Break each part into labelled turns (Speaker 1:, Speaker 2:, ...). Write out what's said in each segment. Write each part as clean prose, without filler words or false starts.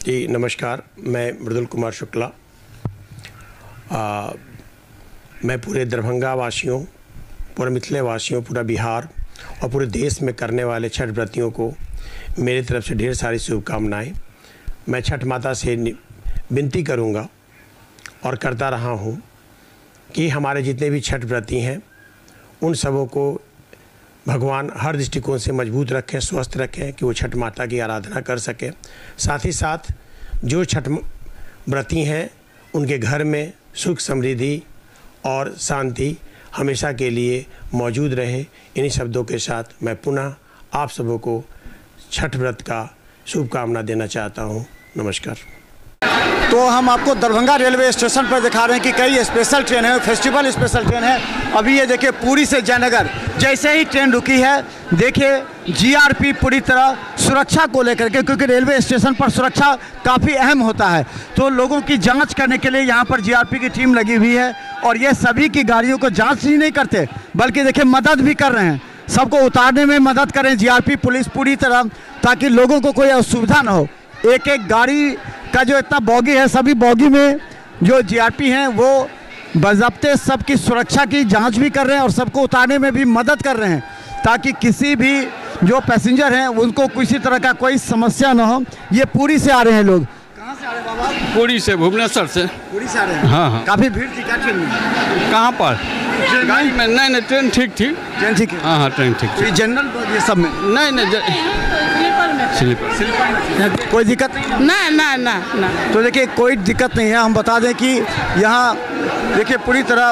Speaker 1: जी नमस्कार, मैं मृदुल कुमार शुक्ला। मैं पूरे दरभंगा वासियों, पूरे मिथिले वासियों, पूरा बिहार और पूरे देश में करने वाले छठ व्रतियों को मेरी तरफ से ढेर सारी शुभकामनाएं। मैं छठ माता से विनती करूंगा और करता रहा हूं कि हमारे जितने भी छठ व्रती हैं उन सबों को भगवान हर दृष्टिकोण से मजबूत रखें, स्वस्थ रखें कि वो छठ माता की आराधना कर सकें। साथ ही साथ जो छठ व्रती हैं उनके घर में सुख समृद्धि और शांति हमेशा के लिए मौजूद रहे। इन्हीं शब्दों के साथ मैं पुनः आप सबों को छठ व्रत का शुभकामना देना चाहता हूँ। नमस्कार।
Speaker 2: तो हम आपको दरभंगा रेलवे स्टेशन पर दिखा रहे हैं कि कई स्पेशल ट्रेन है, फेस्टिवल स्पेशल ट्रेन है। अभी ये देखिए पुरी से जयनगर जैसे ही ट्रेन रुकी है, देखिए जीआरपी पूरी तरह सुरक्षा को लेकर के, क्योंकि रेलवे स्टेशन पर सुरक्षा काफ़ी अहम होता है, तो लोगों की जांच करने के लिए यहाँ पर जीआरपी की टीम लगी हुई है। और ये सभी की गाड़ियों को जाँच ही नहीं करते बल्कि देखिए मदद भी कर रहे हैं, सबको उतारने में मदद करें जीआरपी पुलिस पूरी तरह, ताकि लोगों को कोई असुविधा ना हो। एक एक गाड़ी का जो इतना बॉगी है, सभी बॉगी में जो जीआरपी हैं वो बाज़ाब्ते सबकी सुरक्षा की जांच भी कर रहे हैं और सबको उतारने में भी मदद कर रहे हैं, ताकि किसी भी जो पैसेंजर हैं उनको किसी तरह का कोई समस्या ना हो। ये पुरी से आ रहे हैं लोग। कहाँ से आ रहे हैं बाबा?
Speaker 3: पुरी से, भुवनेश्वर से।
Speaker 2: पुरी से आ रहे हैं?
Speaker 3: हाँ।
Speaker 2: काफ़ी भीड़ थी क्या ट्रेन में?
Speaker 3: कहाँ पर? गाड़ी में? नहीं, ट्रेन ठीक थी।
Speaker 2: ट्रेन ठीक है?
Speaker 3: हाँ, ट्रेन ठीक थी।
Speaker 2: जनरल ये सब में?
Speaker 3: नहीं, स्लीपर।
Speaker 2: कोई दिक्कत नहीं?
Speaker 4: ना।
Speaker 2: तो देखिए कोई दिक्कत नहीं है। हम बता दें कि यहाँ देखिए पूरी तरह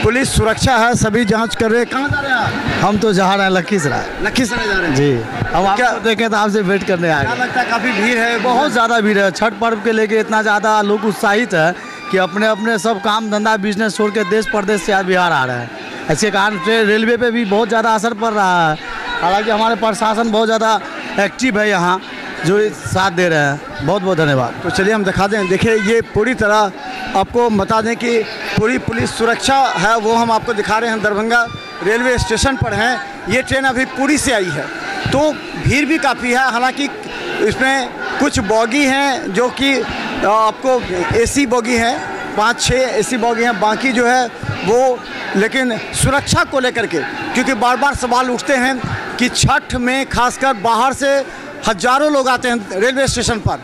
Speaker 2: पुलिस सुरक्षा है, सभी जांच कर रहे हैं। कहाँ जा रहे हैं आप?
Speaker 5: हम तो जा रहे हैं लखीसराय।
Speaker 2: लखीसराय जा रहे हैं
Speaker 5: जी। हम
Speaker 2: क्या
Speaker 5: आपको देखें तो आपसे वेट करने आए।
Speaker 2: क्या लगता है? काफ़ी भीड़ है,
Speaker 5: बहुत ज़्यादा भीड़ है। छठ पर्व के लेके इतना ज़्यादा लोग उत्साहित है कि अपने अपने सब काम धंधा बिजनेस छोड़ के देश प्रदेश से आज बिहार आ रहे हैं। इसके कारण रेलवे पे भी बहुत ज़्यादा असर पड़ रहा है। हालांकि हमारे प्रशासन बहुत ज़्यादा एक्टिव है यहाँ, जो साथ दे रहे हैं। बहुत बहुत धन्यवाद।
Speaker 2: तो चलिए हम दिखा दें। देखिए ये पूरी तरह आपको बता दें कि पूरी पुलिस सुरक्षा है, वो हम आपको दिखा रहे हैं। दरभंगा रेलवे स्टेशन पर हैं। ये ट्रेन अभी पुरी से आई है, तो भीड़ भी काफ़ी है। हालांकि इसमें कुछ बॉगी हैं जो कि आपको एसी बॉगी हैं, 5-6 एसी बॉगी हैं, बाकी जो है वो, लेकिन सुरक्षा को लेकर के, क्योंकि बार बार सवाल उठते हैं कि छठ में खासकर बाहर से हजारों लोग आते हैं रेलवे स्टेशन पर,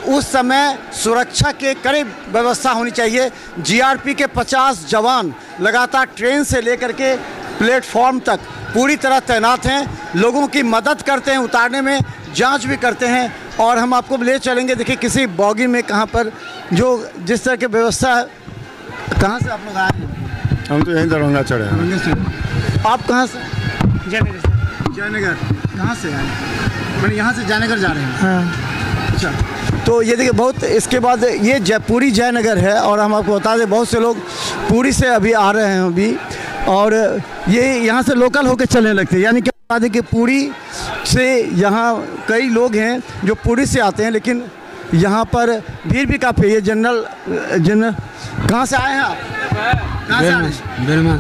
Speaker 2: उस समय सुरक्षा के कड़ी व्यवस्था होनी चाहिए। जीआरपी के 50 जवान लगातार ट्रेन से लेकर के प्लेटफॉर्म तक पूरी तरह तैनात हैं, लोगों की मदद करते हैं, उतारने में जांच भी करते हैं। और हम आपको ले चलेंगे, देखिए किसी बॉगी में कहाँ पर जो जिस तरह की व्यवस्था है। कहाँ से आप लोग आए हैं?
Speaker 6: हम तो यहीं दरभंगा चढ़े हैं।
Speaker 2: आप कहाँ से?
Speaker 4: जयनगर से।
Speaker 2: जयनगर कहाँ से आए? मैंने यहाँ से जयनगर जा रहे हैं।
Speaker 4: हाँ।
Speaker 2: अच्छा, तो ये देखिए बहुत, इसके बाद ये पूरी जयनगर है। और हम आपको बता दें बहुत से लोग पुरी से अभी आ रहे हैं अभी, और ये यहाँ से लोकल होकर चलने लगते हैं। यानी कि बता दें कि पुरी से यहाँ कई लोग हैं जो पुरी से आते हैं, लेकिन यहाँ पर भीड़ भी काफ़ी है। ये जनरल कहाँ से आए हैं आप? कहाँ से आ रहे हैं?
Speaker 7: बेलमा,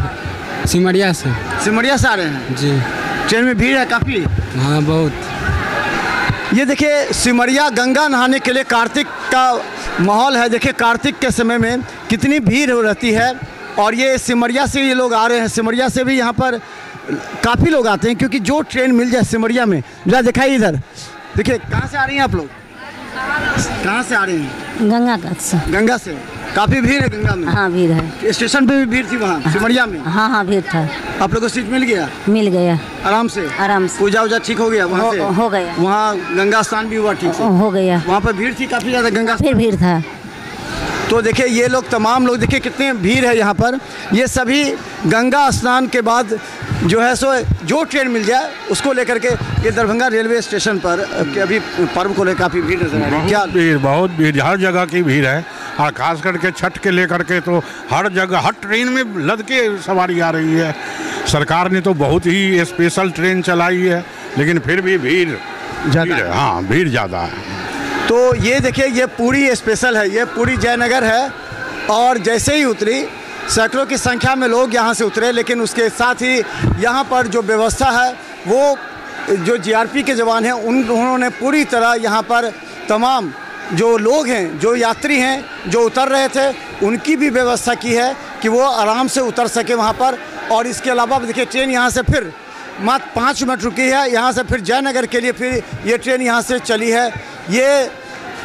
Speaker 7: सिमरिया से।
Speaker 2: सिमरिया से आ रहे हैं
Speaker 7: जी।
Speaker 2: ट्रेन में भीड़ है काफ़ी?
Speaker 7: हाँ, बहुत।
Speaker 2: ये देखिए सिमरिया गंगा नहाने के लिए कार्तिक का माहौल है। देखिए कार्तिक के समय में कितनी भीड़ हो रहती है। और ये सिमरिया से ये लोग आ रहे हैं, सिमरिया से भी यहाँ पर काफ़ी लोग आते हैं, क्योंकि जो ट्रेन मिल जाए सिमरिया में। जरा दिखाइए इधर, देखिए कहाँ से आ रही हैं आप लोग? कहाँ से आ रही हैं?
Speaker 4: गंगा घाट से।
Speaker 2: गंगा से। काफ़ी भीड़ है गंगा में?
Speaker 4: हाँ, भीड़ है।
Speaker 2: स्टेशन पे भी भीड़ थी वहाँ सिमरिया में?
Speaker 4: हाँ, भीड़ था।
Speaker 2: आप लोग को सीट मिल गया?
Speaker 4: मिल गया
Speaker 2: आराम से?
Speaker 4: आराम से।
Speaker 2: पूजा वूजा ठीक हो गया वहाँ से?
Speaker 4: हो गया।
Speaker 2: वहाँ गंगा स्नान भी हुआ ठीक से?
Speaker 4: हो गया।
Speaker 2: वहाँ पर भीड़ थी काफ़ी ज़्यादा गंगा?
Speaker 4: फिर भीड़ था।
Speaker 2: तो देखिए ये लोग तमाम लोग, देखिए कितने भीड़ है यहाँ पर। ये सभी गंगा स्नान के बाद जो है सो जो ट्रेन मिल जाए उसको लेकर के ये दरभंगा रेलवे स्टेशन पर अभी पर्व को लेकर काफ़ी भीड़ नजर आ रही है। क्या
Speaker 6: भीड़, बहुत भीड़, हर जगह की भीड़ है। और खास करके छठ के लेकर के तो हर जगह, हर ट्रेन में लद के सवारी आ रही है। सरकार ने तो बहुत ही स्पेशल ट्रेन चलाई है, लेकिन फिर भी भीड़ है। हाँ, भीड़ ज़्यादा है।
Speaker 2: तो ये देखिए ये पूरी स्पेशल है, ये पूरी जयनगर है। और जैसे ही उतरी सैकड़ों की संख्या में लोग यहाँ से उतरे, लेकिन उसके साथ ही यहाँ पर जो व्यवस्था है वो जो जीआरपी के जवान हैं उन्होंने पूरी तरह यहाँ पर तमाम जो लोग हैं, जो यात्री हैं, जो उतर रहे थे, उनकी भी व्यवस्था की है कि वो आराम से उतर सके वहाँ पर। और इसके अलावा देखिए ट्रेन यहाँ से फिर मात्र 5 मिनट रुकी है, यहाँ से फिर जयनगर के लिए फिर ये ट्रेन यहाँ से चली है। ये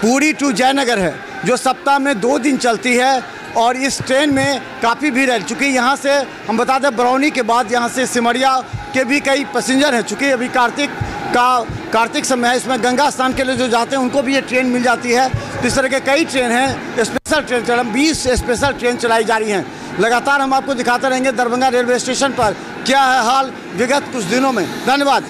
Speaker 2: पुरी टू जयनगर है जो सप्ताह में 2 दिन चलती है और इस ट्रेन में काफ़ी भीड़ है। चूँकि यहाँ से हम बता दें बरौनी के बाद यहाँ से सिमरिया के भी कई पैसेंजर हैं। चूँकि अभी कार्तिक समय है, इसमें गंगा स्नान के लिए जो जाते हैं उनको भी ये ट्रेन मिल जाती है। तो इस तरह के कई ट्रेन हैं, स्पेशल ट्रेन 20 स्पेशल ट्रेन चलाई जा रही हैं। लगातार हम आपको दिखाते रहेंगे दरभंगा रेलवे स्टेशन पर क्या है हाल विगत कुछ दिनों में। धन्यवाद।